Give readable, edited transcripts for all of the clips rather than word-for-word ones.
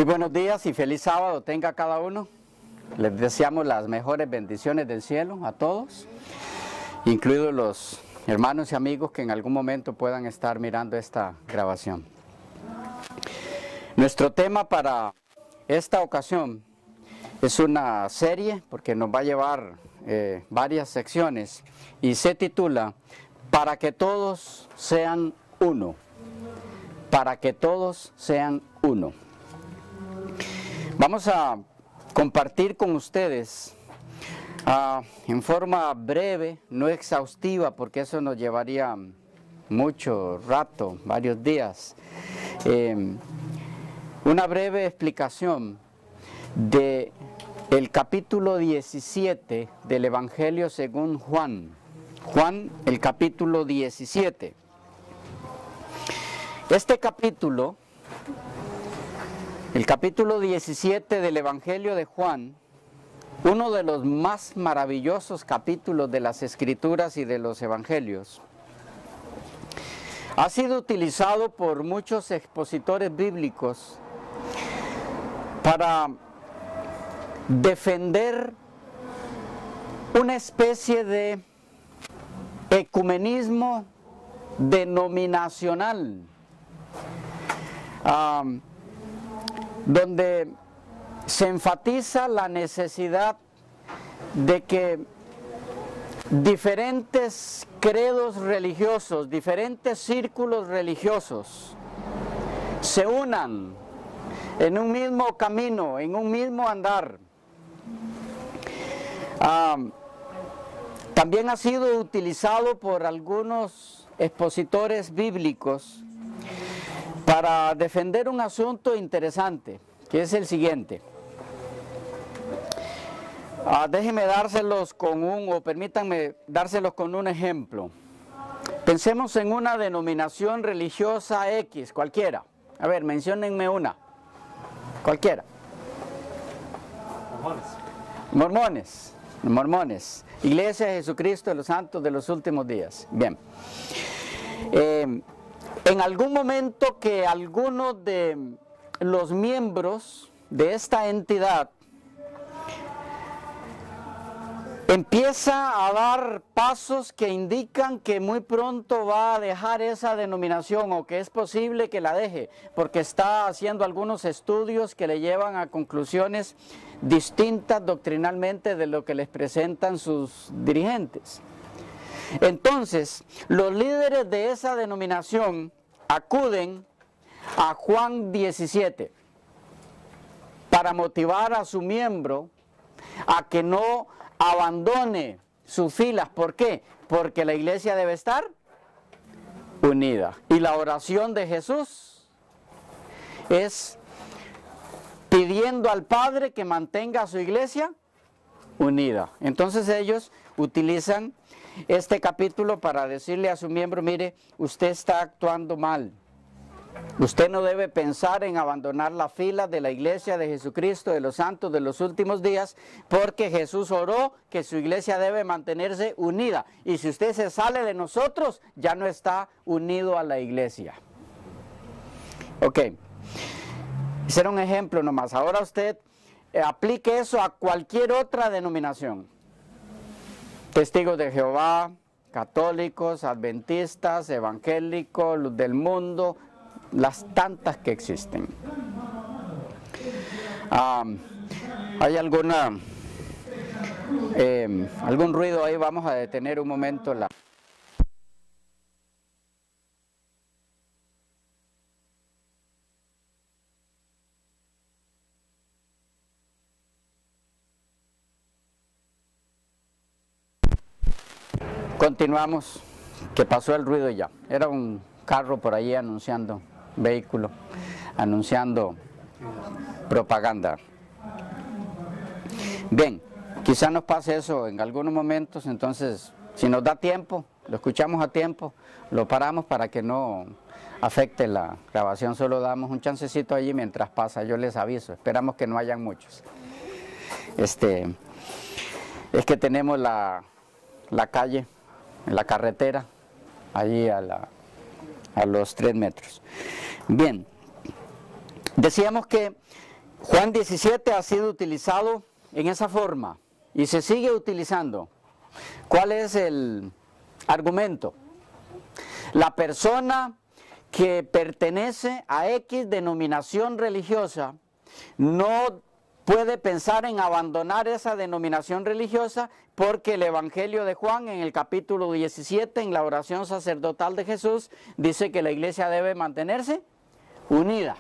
Muy buenos días y feliz sábado tenga cada uno. Les deseamos las mejores bendiciones del cielo a todos, incluidos los hermanos y amigos que en algún momento puedan estar mirando esta grabación. Nuestro tema para esta ocasión es una serie, porque nos va a llevar varias secciones, y se titula Para que todos sean uno. Para que todos sean uno. Vamos a compartir con ustedes en forma breve, no exhaustiva, porque eso nos llevaría mucho rato, varios días, una breve explicación de el capítulo 17 del Evangelio según Juan. Juan, el capítulo 17. Este capítulo, el capítulo 17 del Evangelio de Juan, uno de los más maravillosos capítulos de las Escrituras y de los Evangelios, ha sido utilizado por muchos expositores bíblicos para defender una especie de ecumenismo denominacional, donde se enfatiza la necesidad de que diferentes credos religiosos, diferentes círculos religiosos se unan en un mismo camino, en un mismo andar. También ha sido utilizado por algunos expositores bíblicos para defender un asunto interesante, que es el siguiente. Déjenme dárselos permítanme dárselos con un ejemplo. Pensemos en una denominación religiosa X, cualquiera. A ver, menciónenme una. Cualquiera. Mormones. Iglesia de Jesucristo de los Santos de los Últimos Días. Bien. En algún momento que algunos de los miembros de esta entidad empieza a dar pasos que indican que muy pronto va a dejar esa denominación, o que es posible que la deje, porque está haciendo algunos estudios que le llevan a conclusiones distintas doctrinalmente de lo que les presentan sus dirigentes. Entonces, los líderes de esa denominación acuden a Juan 17 para motivar a su miembro a que no abandone sus filas. ¿Por qué? Porque la iglesia debe estar unida. Y la oración de Jesús es pidiendo al Padre que mantenga a su iglesia unida. Entonces ellos utilizan este capítulo para decirle a su miembro: mire, usted está actuando mal. Usted no debe pensar en abandonar la fila de la iglesia de Jesucristo de los Santos de los Últimos Días, porque Jesús oró que su iglesia debe mantenerse unida. Y si usted se sale de nosotros, ya no está unido a la iglesia. Ok. Ese era un ejemplo nomás. Ahora usted aplique eso a cualquier otra denominación. Testigos de Jehová, católicos, adventistas, evangélicos, luz del mundo, las tantas que existen. ¿Hay algún ruido ahí? Vamos a detener un momento la... Continuamos, que pasó el ruido ya. Era un carro por ahí anunciando, vehículo, anunciando propaganda. Bien, quizá nos pase eso en algunos momentos, entonces si nos da tiempo, lo escuchamos a tiempo, lo paramos para que no afecte la grabación, solo damos un chancecito allí mientras pasa, yo les aviso, esperamos que no hayan muchos. Es que tenemos la calle, la carretera, allí a los 3 metros. Bien, decíamos que Juan 17 ha sido utilizado en esa forma y se sigue utilizando. ¿Cuál es el argumento? La persona que pertenece a X denominación religiosa no puede pensar en abandonar esa denominación religiosa porque el Evangelio de Juan en el capítulo 17, en la oración sacerdotal de Jesús, dice que la iglesia debe mantenerse unida.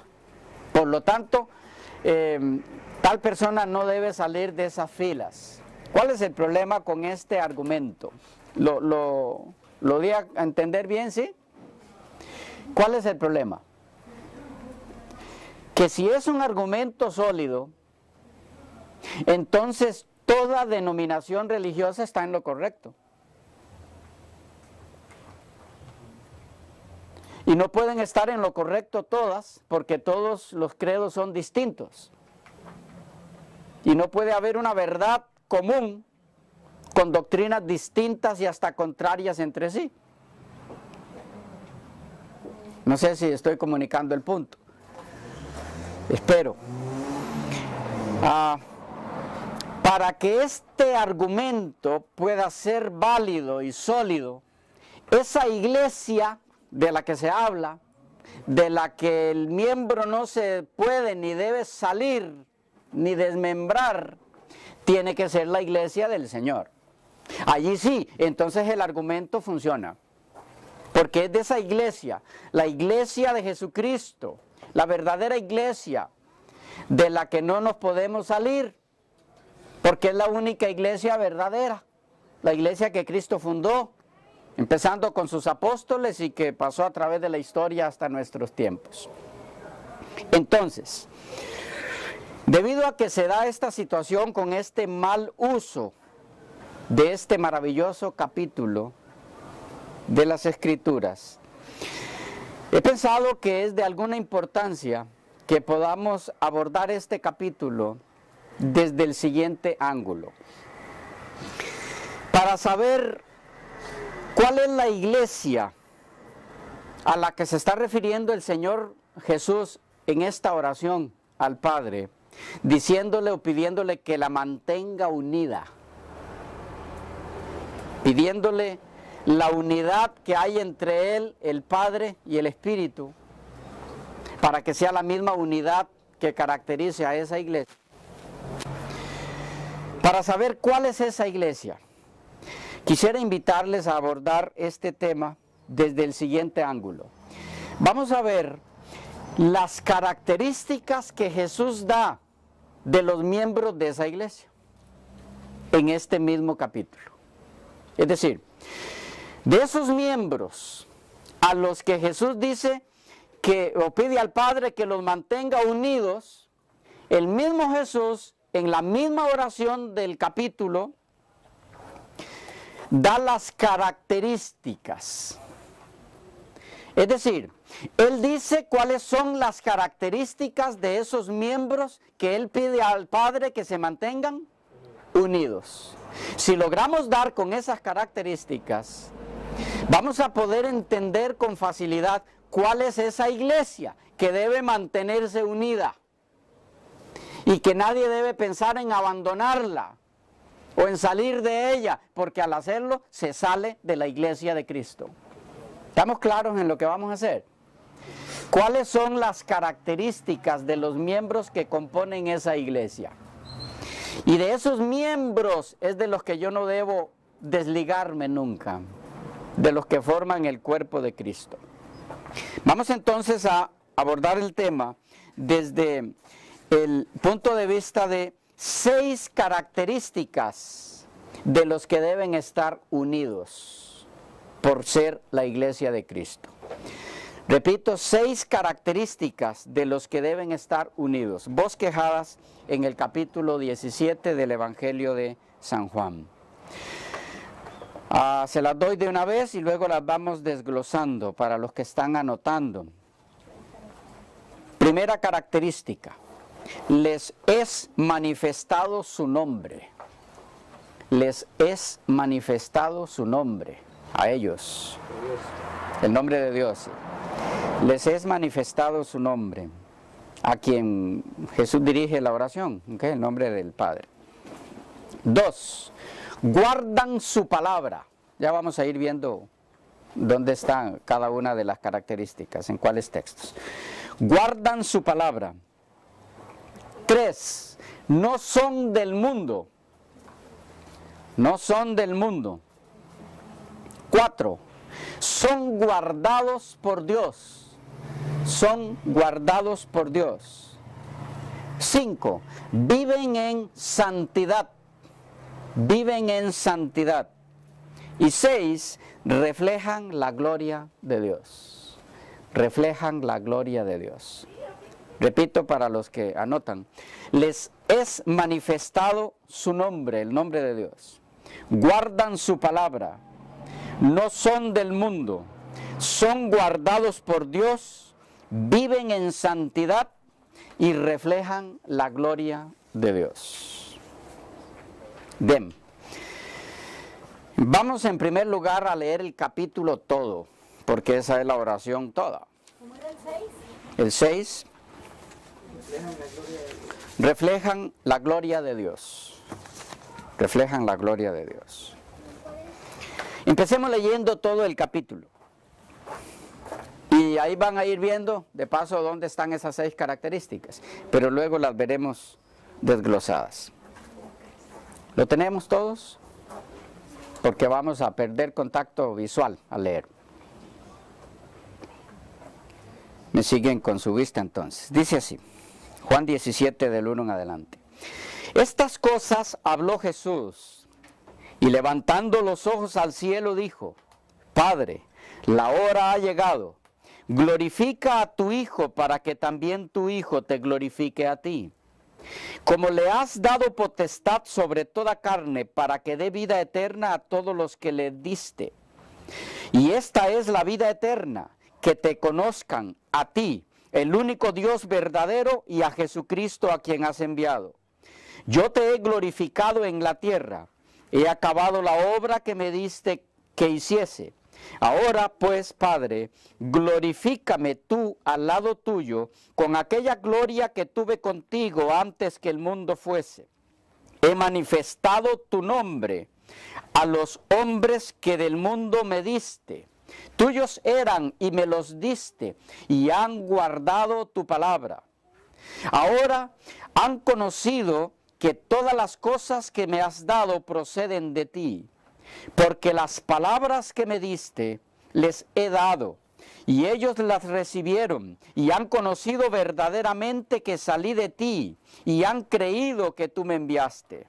Por lo tanto, tal persona no debe salir de esas filas. ¿Cuál es el problema con este argumento? ¿Lo di a entender bien, sí? ¿Cuál es el problema? Que si es un argumento sólido, entonces toda denominación religiosa está en lo correcto. Y no pueden estar en lo correcto todas, porque todos los credos son distintos. Y no puede haber una verdad común con doctrinas distintas y hasta contrarias entre sí. No sé si estoy comunicando el punto. Espero. Para que este argumento pueda ser válido y sólido, esa iglesia de la que se habla, de la que el miembro no se puede ni debe salir ni desmembrar, tiene que ser la iglesia del Señor. Allí sí, entonces el argumento funciona. Porque es de esa iglesia, la iglesia de Jesucristo, la verdadera iglesia, de la que no nos podemos salir, porque es la única iglesia verdadera, la iglesia que Cristo fundó, empezando con sus apóstoles y que pasó a través de la historia hasta nuestros tiempos. Entonces, debido a que se da esta situación con este mal uso de este maravilloso capítulo de las Escrituras, he pensado que es de alguna importancia que podamos abordar este capítulo desde el siguiente ángulo. Para saber cuál es la iglesia a la que se está refiriendo el Señor Jesús en esta oración al Padre, diciéndole o pidiéndole que la mantenga unida, pidiéndole la unidad que hay entre Él, el Padre y el Espíritu, para que sea la misma unidad que caracterice a esa iglesia. Para saber cuál es esa iglesia, quisiera invitarles a abordar este tema desde el siguiente ángulo. Vamos a ver las características que Jesús da de los miembros de esa iglesia en este mismo capítulo. Es decir, de esos miembros a los que Jesús dice que, o pide al Padre que los mantenga unidos, el mismo Jesús, en la misma oración del capítulo, da las características. Es decir, Él dice cuáles son las características de esos miembros que Él pide al Padre que se mantengan unidos. Si logramos dar con esas características, vamos a poder entender con facilidad cuál es esa iglesia que debe mantenerse unida y que nadie debe pensar en abandonarla o en salir de ella, porque al hacerlo se sale de la iglesia de Cristo. ¿Estamos claros en lo que vamos a hacer? ¿Cuáles son las características de los miembros que componen esa iglesia? Y de esos miembros es de los que yo no debo desligarme nunca, de los que forman el cuerpo de Cristo. Vamos entonces a abordar el tema desde el punto de vista de 6 características de los que deben estar unidos por ser la iglesia de Cristo. Repito, 6 características de los que deben estar unidos, bosquejadas en el capítulo 17 del Evangelio de San Juan. Se las doy de una vez y luego las vamos desglosando para los que están anotando. Primera característica: les es manifestado su nombre. Les es manifestado su nombre a ellos. El nombre de Dios. Les es manifestado su nombre. a quien Jesús dirige la oración, ¿okay? El nombre del Padre. 2, guardan su palabra. Ya vamos a ir viendo dónde están cada una de las características, en cuáles textos. Guardan su palabra. 3, no son del mundo. No son del mundo. 4, son guardados por Dios. Son guardados por Dios. 5, viven en santidad. Viven en santidad. Y 6, reflejan la gloria de Dios. Reflejan la gloria de Dios. Repito para los que anotan. Les es manifestado su nombre, el nombre de Dios. Guardan su palabra. No son del mundo. Son guardados por Dios. Viven en santidad y reflejan la gloria de Dios. Bien. Vamos en primer lugar a leer el capítulo todo, porque esa es la oración toda. ¿Cómo era el 6? El 6. Reflejan la gloria de Dios. Reflejan la gloria de Dios. Empecemos leyendo todo el capítulo. Y ahí van a ir viendo, de paso, dónde están esas 6 características. Pero luego las veremos desglosadas. ¿Lo tenemos todos? Porque vamos a perder contacto visual al leer. Me siguen con su vista entonces. Dice así, Juan 17 del 1 en adelante. Estas cosas habló Jesús y levantando los ojos al cielo dijo, Padre, la hora ha llegado. Glorifica a tu Hijo para que también tu Hijo te glorifique a ti. Como le has dado potestad sobre toda carne para que dé vida eterna a todos los que le diste. Y esta es la vida eterna, que te conozcan a ti, el único Dios verdadero, y a Jesucristo a quien has enviado. Yo te he glorificado en la tierra, he acabado la obra que me diste que hiciese. Ahora pues, Padre, glorifícame tú al lado tuyo con aquella gloria que tuve contigo antes que el mundo fuese. He manifestado tu nombre a los hombres que del mundo me diste. Tuyos eran y me los diste y han guardado tu palabra. Ahora han conocido que todas las cosas que me has dado proceden de ti. Porque las palabras que me diste les he dado, y ellos las recibieron, y han conocido verdaderamente que salí de ti, y han creído que tú me enviaste.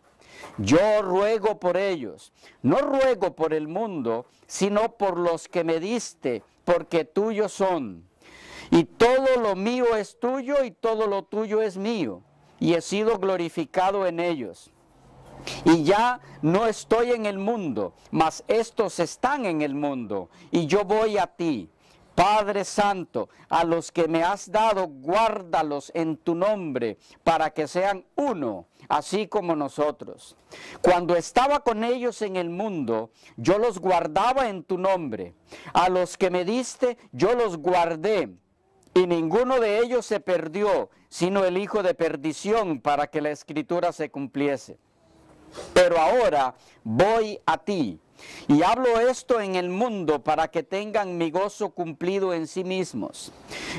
Yo ruego por ellos, no ruego por el mundo, sino por los que me diste, porque tuyos son. Y todo lo mío es tuyo, y todo lo tuyo es mío, y he sido glorificado en ellos. Y ya no estoy en el mundo, mas estos están en el mundo, y yo voy a ti. Padre Santo, a los que me has dado, guárdalos en tu nombre, para que sean uno, así como nosotros. Cuando estaba con ellos en el mundo, yo los guardaba en tu nombre. A los que me diste, yo los guardé. Y ninguno de ellos se perdió, sino el hijo de perdición, para que la Escritura se cumpliese. Pero ahora voy a ti, y hablo esto en el mundo para que tengan mi gozo cumplido en sí mismos.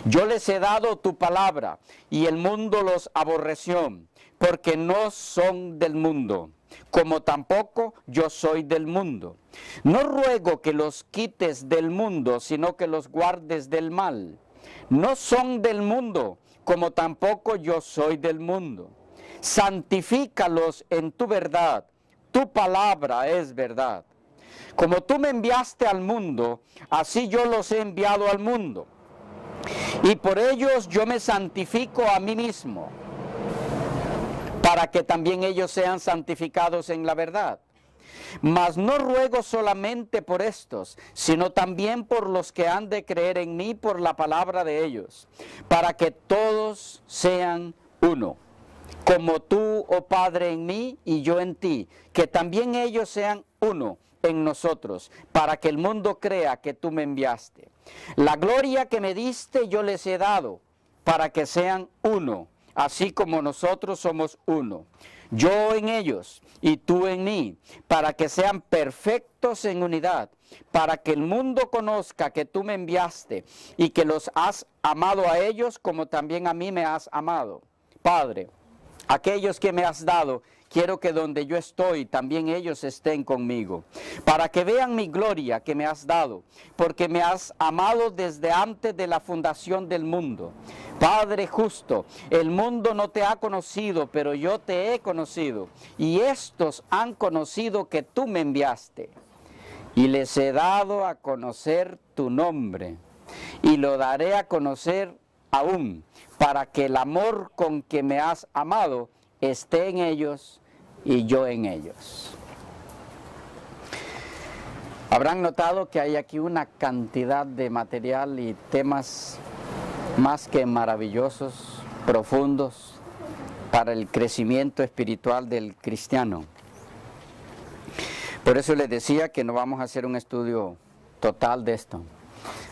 Yo les he dado tu palabra, y el mundo los aborreció, porque no son del mundo, como tampoco yo soy del mundo. No ruego que los quites del mundo, sino que los guardes del mal. No son del mundo, como tampoco yo soy del mundo. Santifícalos en tu verdad, tu palabra es verdad. Como tú me enviaste al mundo, así yo los he enviado al mundo. Y por ellos yo me santifico a mí mismo, para que también ellos sean santificados en la verdad. Mas no ruego solamente por estos, sino también por los que han de creer en mí por la palabra de ellos, para que todos sean uno. Como tú, oh Padre, en mí y yo en ti, que también ellos sean uno en nosotros, para que el mundo crea que tú me enviaste. La gloria que me diste yo les he dado, para que sean uno, así como nosotros somos uno. Yo en ellos y tú en mí, para que sean perfectos en unidad, para que el mundo conozca que tú me enviaste y que los has amado a ellos como también a mí me has amado. Padre, aquellos que me has dado, quiero que donde yo estoy, también ellos estén conmigo, para que vean mi gloria que me has dado, porque me has amado desde antes de la fundación del mundo. Padre justo, el mundo no te ha conocido, pero yo te he conocido, y estos han conocido que tú me enviaste. Y les he dado a conocer tu nombre, y lo daré a conocer aún, para que el amor con que me has amado esté en ellos y yo en ellos. Habrán notado que hay aquí una cantidad de material y temas más que maravillosos, profundos, para el crecimiento espiritual del cristiano. Por eso les decía que no vamos a hacer un estudio total de esto,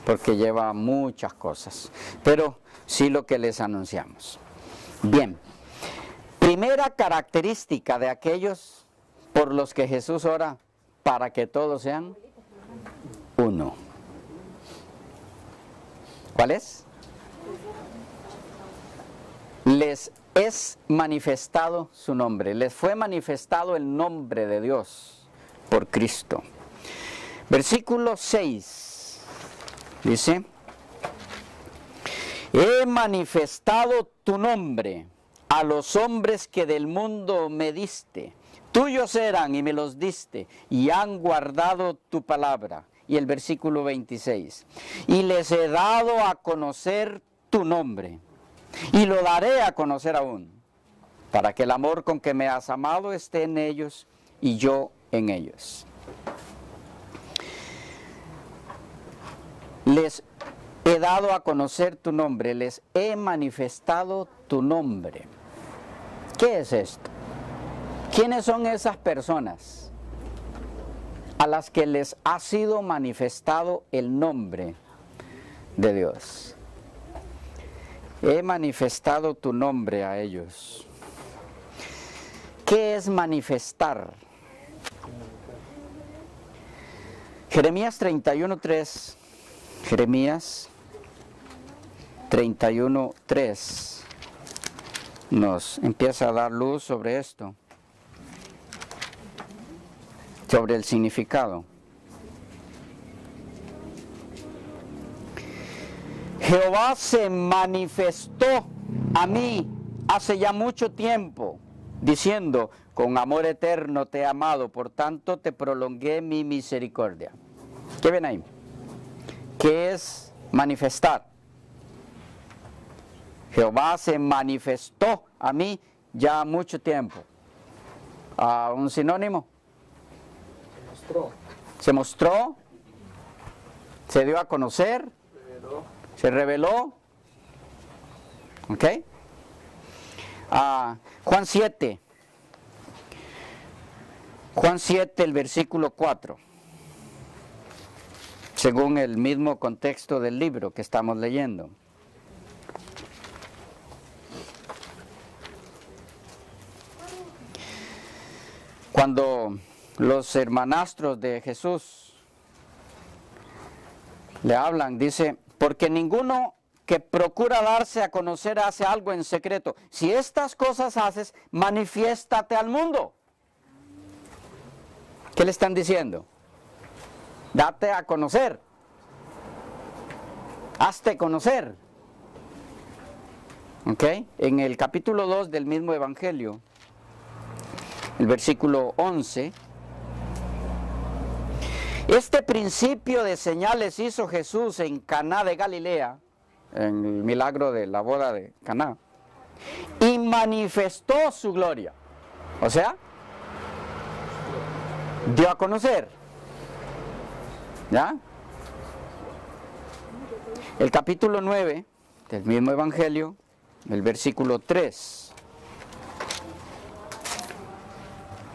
porque lleva muchas cosas, pero sí lo que les anunciamos. Bien, primera característica de aquellos por los que Jesús ora, para que todos sean uno. ¿Cuál es? Les es manifestado su nombre, les fue manifestado el nombre de Dios por Cristo. Versículo 6 dice: he manifestado tu nombre a los hombres que del mundo me diste. Tuyos eran y me los diste, y han guardado tu palabra. Y el versículo 26. Y les he dado a conocer tu nombre, y lo daré a conocer aún, para que el amor con que me has amado esté en ellos, y yo en ellos. Les he dado a conocer tu nombre, les he manifestado tu nombre. ¿Qué es esto? ¿Quiénes son esas personas a las que les ha sido manifestado el nombre de Dios? He manifestado tu nombre a ellos. ¿Qué es manifestar? Jeremías 31:3. Jeremías 31:3 nos empieza a dar luz sobre esto, sobre el significado. Jehová se manifestó a mí hace ya mucho tiempo, diciendo: con amor eterno te he amado, por tanto te prolongué mi misericordia. ¿Qué ven ahí? ¿Qué es manifestar? Jehová se manifestó a mí ya mucho tiempo. ¿Un sinónimo? Se mostró. Se dio a conocer. Se reveló. ¿Ok? Juan 7. Juan 7, el versículo 4. Según el mismo contexto del libro que estamos leyendo. Cuando los hermanastros de Jesús le hablan, dice: porque ninguno que procura darse a conocer hace algo en secreto. Si estas cosas haces, manifiéstate al mundo. ¿Qué le están diciendo? Date a conocer. Hazte conocer. ¿Ok? En el capítulo 2 del mismo Evangelio, el versículo 11, este principio de señales hizo Jesús en Caná de Galilea, en el milagro de la boda de Caná, y manifestó su gloria. O sea, dio a conocer. ¿Ya? El capítulo 9 del mismo Evangelio, el versículo 3.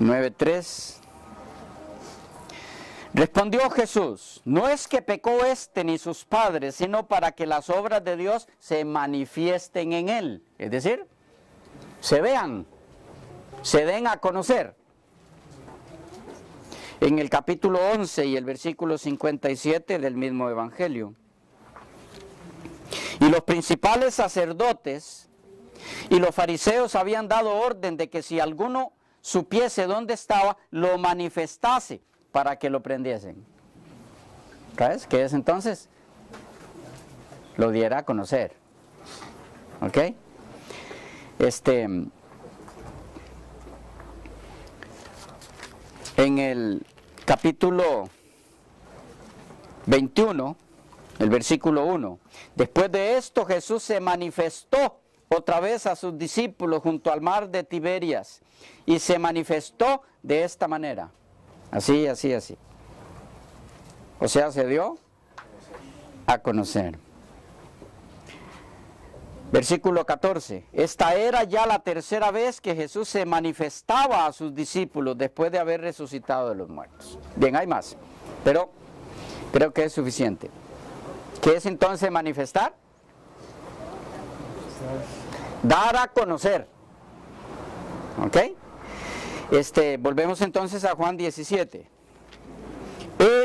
9:3. Respondió Jesús, no es que pecó este ni sus padres, sino para que las obras de Dios se manifiesten en él. Es decir, se vean, se den a conocer. En el capítulo 11 y el versículo 57 del mismo evangelio. Y los principales sacerdotes y los fariseos habían dado orden de que si alguno supiese dónde estaba, lo manifestase para que lo prendiesen. ¿Sabes qué es entonces? Lo diera a conocer. ¿Ok? En el capítulo 21, el versículo 1, después de esto Jesús se manifestó otra vez a sus discípulos junto al mar de Tiberias y se manifestó de esta manera, así. O sea, se dio a conocer. Versículo 14, esta era ya la tercera vez que Jesús se manifestaba a sus discípulos después de haber resucitado de los muertos. Bien, hay más, pero creo que es suficiente. ¿Qué es entonces manifestar? Dar a conocer. ¿Ok? Volvemos entonces a Juan 17.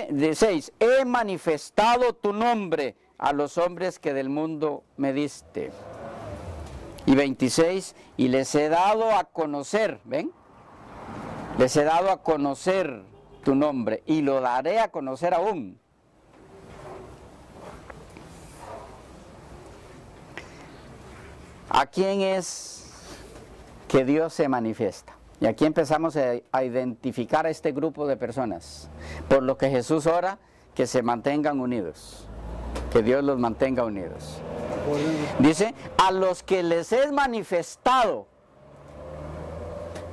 16, he manifestado tu nombre a los hombres que del mundo me diste. Y 26, y les he dado a conocer, ¿ven? Les he dado a conocer tu nombre y lo daré a conocer aún. ¿A quién es que Dios se manifiesta? Y aquí empezamos a identificar a este grupo de personas, por lo que Jesús ora que se mantengan unidos, que Dios los mantenga unidos. Dice, a los que les es manifestado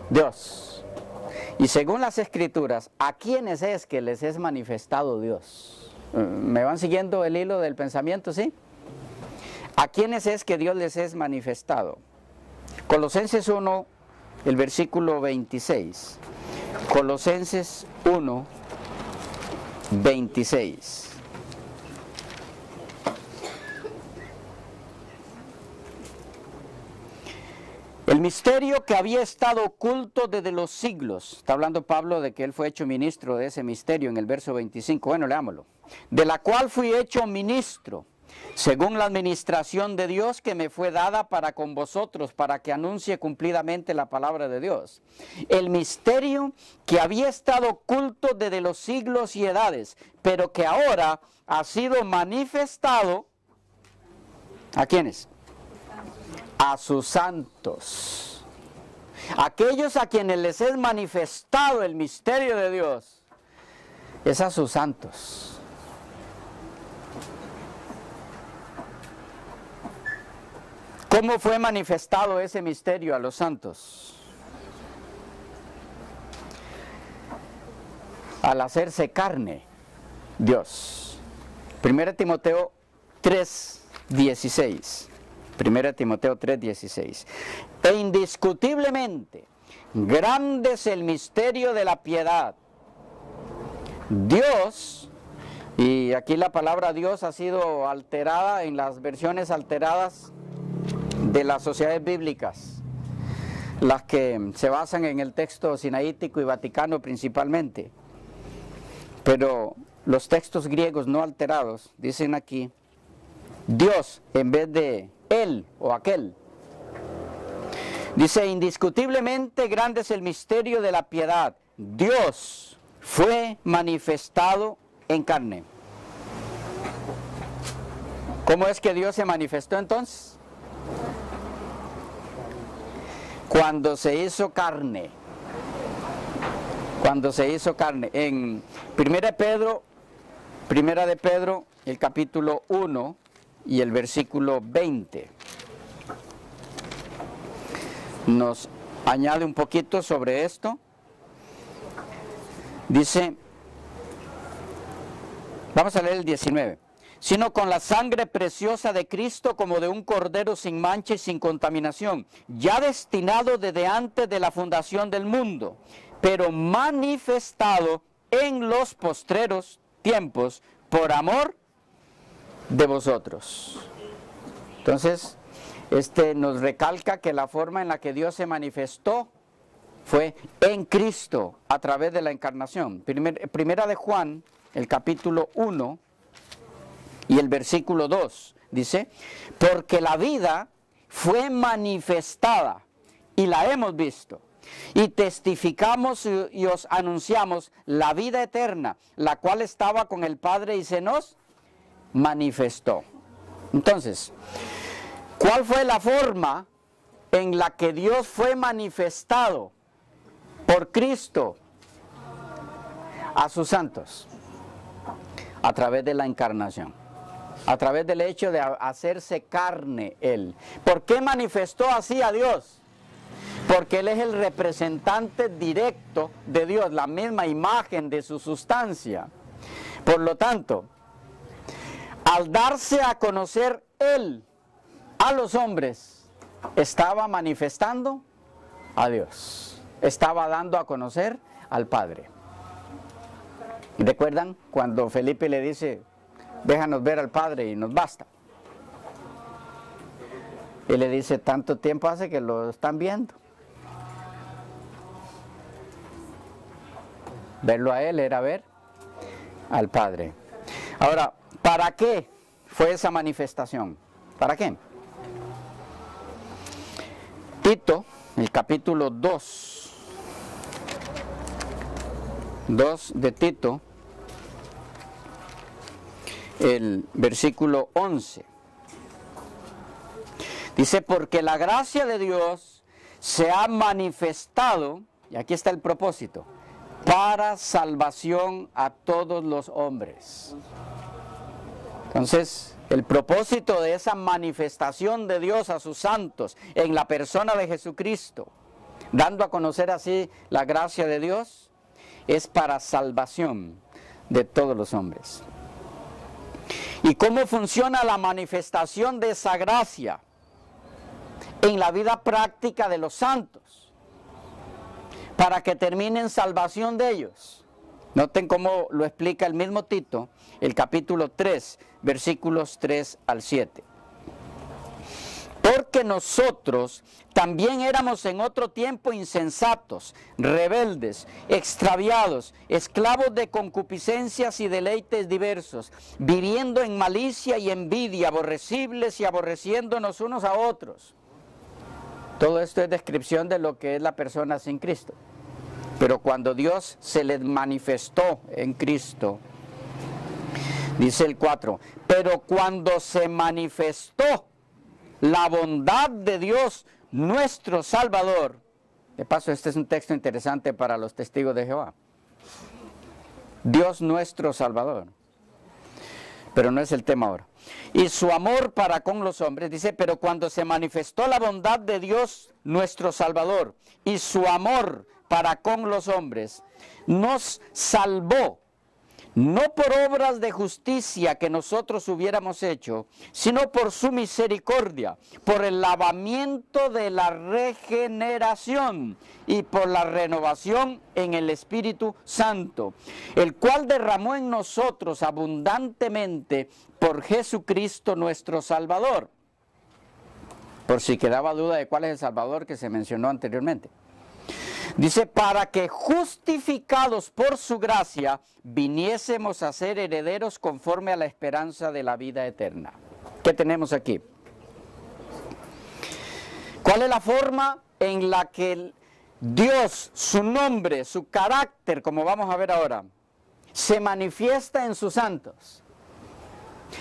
Dios. Y según las Escrituras, ¿a quiénes es que les es manifestado Dios? ¿Me van siguiendo el hilo del pensamiento, sí? ¿A quiénes es que Dios les es manifestado? Colosenses 1, el versículo 26. Colosenses 1, 26. El misterio que había estado oculto desde los siglos. Está hablando Pablo de que él fue hecho ministro de ese misterio en el verso 25. Bueno, leámoslo. De la cual fui hecho ministro, según la administración de Dios que me fue dada para con vosotros, para que anuncie cumplidamente la palabra de Dios. El misterio que había estado oculto desde los siglos y edades, pero que ahora ha sido manifestado. ¿A quiénes? A sus santos. Aquellos a quienes les es manifestado el misterio de Dios, es a sus santos. ¿Cómo fue manifestado ese misterio a los santos? Al hacerse carne, Dios. 1 Timoteo 3:16. 1 Timoteo 3:16. E indiscutiblemente, grande es el misterio de la piedad. Dios, y aquí la palabra Dios ha sido alterada en las versiones alteradas de las sociedades bíblicas, las que se basan en el texto sinaítico y vaticano principalmente, pero los textos griegos no alterados dicen aquí Dios en vez de él o aquel. Dice, indiscutiblemente grande es el misterio de la piedad. Dios fue manifestado en carne. ¿Cómo es que Dios se manifestó entonces? Cuando se hizo carne. Cuando se hizo carne. En Primera de Pedro, el capítulo 1 y el versículo 20. Nos añade un poquito sobre esto. Dice, vamos a leer el 19. Sino con la sangre preciosa de Cristo como de un cordero sin mancha y sin contaminación, ya destinado desde antes de la fundación del mundo, pero manifestado en los postreros tiempos por amor de vosotros. Entonces, nos recalca que la forma en la que Dios se manifestó fue en Cristo a través de la encarnación. Primera de Juan, el capítulo 1 y el versículo 2, dice, porque la vida fue manifestada y la hemos visto, y testificamos y os anunciamos la vida eterna, la cual estaba con el Padre y se nos manifestó. Entonces, ¿cuál fue la forma en la que Dios fue manifestado por Cristo a sus santos? A través de la encarnación, a través del hecho de hacerse carne Él. ¿Por qué manifestó así a Dios? Porque Él es el representante directo de Dios, la misma imagen de su sustancia. Por lo tanto, al darse a conocer Él a los hombres, estaba manifestando a Dios, estaba dando a conocer al Padre. ¿Recuerdan cuando Felipe le dice, déjanos ver al Padre y nos basta? Y le dice, tanto tiempo hace que lo están viendo. Verlo a Él era ver al Padre. Ahora, ¿para qué fue esa manifestación? ¿Para qué? Tito, el capítulo 2 de Tito, el versículo 11. Dice, porque la gracia de Dios se ha manifestado, y aquí está el propósito, para salvación a todos los hombres. Entonces, el propósito de esa manifestación de Dios a sus santos en la persona de Jesucristo, dando a conocer así la gracia de Dios, es para salvación de todos los hombres. ¿Y cómo funciona la manifestación de esa gracia en la vida práctica de los santos? Para que termine en salvación de ellos. Noten cómo lo explica el mismo Tito, el capítulo 3, versículos 3 al 7. Porque nosotros también éramos en otro tiempo insensatos, rebeldes, extraviados, esclavos de concupiscencias y deleites diversos, viviendo en malicia y envidia, aborrecibles y aborreciéndonos unos a otros. Todo esto es descripción de lo que es la persona sin Cristo. Pero cuando Dios se les manifestó en Cristo, dice el 4, pero cuando se manifestó la bondad de Dios nuestro Salvador, de paso este es un texto interesante para los testigos de Jehová, Dios nuestro Salvador, pero no es el tema ahora, y su amor para con los hombres, dice, pero cuando se manifestó la bondad de Dios nuestro Salvador y su amor para con los hombres, nos salvó, no por obras de justicia que nosotros hubiéramos hecho, sino por su misericordia, por el lavamiento de la regeneración y por la renovación en el Espíritu Santo, el cual derramó en nosotros abundantemente por Jesucristo nuestro Salvador. Por si quedaba duda de cuál es el Salvador que se mencionó anteriormente. Dice, para que justificados por su gracia, viniésemos a ser herederos conforme a la esperanza de la vida eterna. ¿Qué tenemos aquí? ¿Cuál es la forma en la que Dios, su nombre, su carácter, como vamos a ver ahora, se manifiesta en sus santos?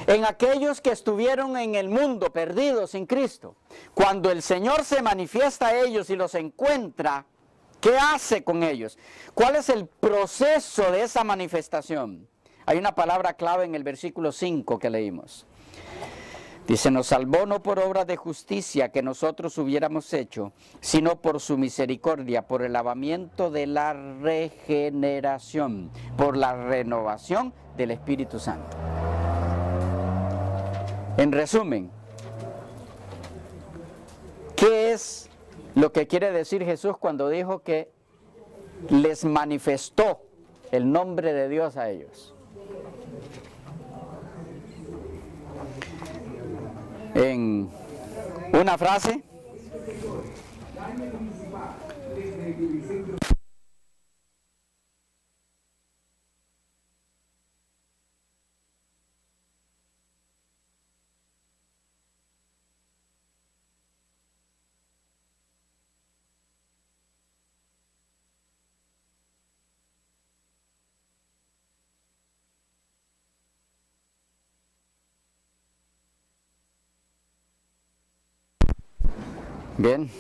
En aquellos que estuvieron en el mundo perdidos sin Cristo. Cuando el Señor se manifiesta a ellos y los encuentra, ¿qué hace con ellos? ¿Cuál es el proceso de esa manifestación? Hay una palabra clave en el versículo 5 que leímos. Dice, nos salvó no por obras de justicia que nosotros hubiéramos hecho, sino por su misericordia, por el lavamiento de la regeneración, por la renovación del Espíritu Santo. En resumen, ¿qué es lo que quiere decir Jesús cuando dijo que les manifestó el nombre de Dios a ellos. En una frase, bien,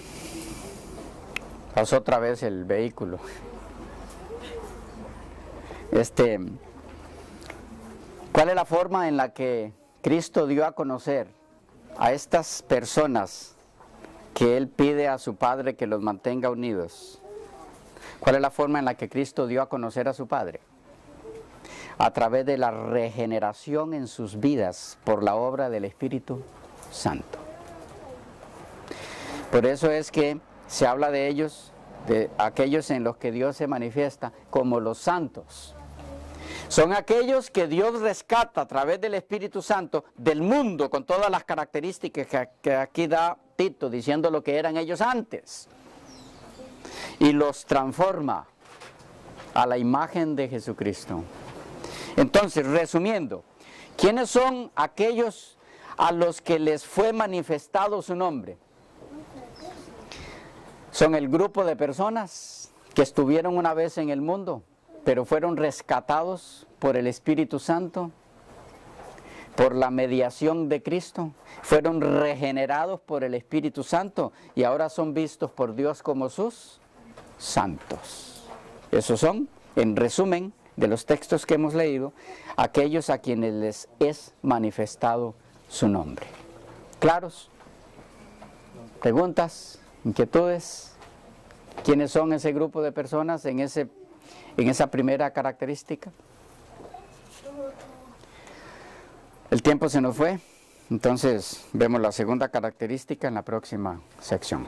pasó otra vez el vehículo. ¿Cuál es la forma en la que Cristo dio a conocer a estas personas que Él pide a su Padre que los mantenga unidos? ¿Cuál es la forma en la que Cristo dio a conocer a su Padre? A través de la regeneración en sus vidas por la obra del Espíritu Santo. Por eso es que se habla de ellos, de aquellos en los que Dios se manifiesta como los santos. Son aquellos que Dios rescata a través del Espíritu Santo del mundo con todas las características que aquí da Tito, diciendo lo que eran ellos antes. Y los transforma a la imagen de Jesucristo. Entonces, resumiendo, ¿quiénes son aquellos a los que les fue manifestado su nombre? Son el grupo de personas que estuvieron una vez en el mundo, pero fueron rescatados por el Espíritu Santo, por la mediación de Cristo, fueron regenerados por el Espíritu Santo y ahora son vistos por Dios como sus santos. Esos son, en resumen de los textos que hemos leído, aquellos a quienes les es manifestado su nombre. ¿Claros? ¿Preguntas? ¿Inquietudes? ¿Quiénes son ese grupo de personas en esa primera característica? El tiempo se nos fue, entonces vemos la segunda característica en la próxima sección.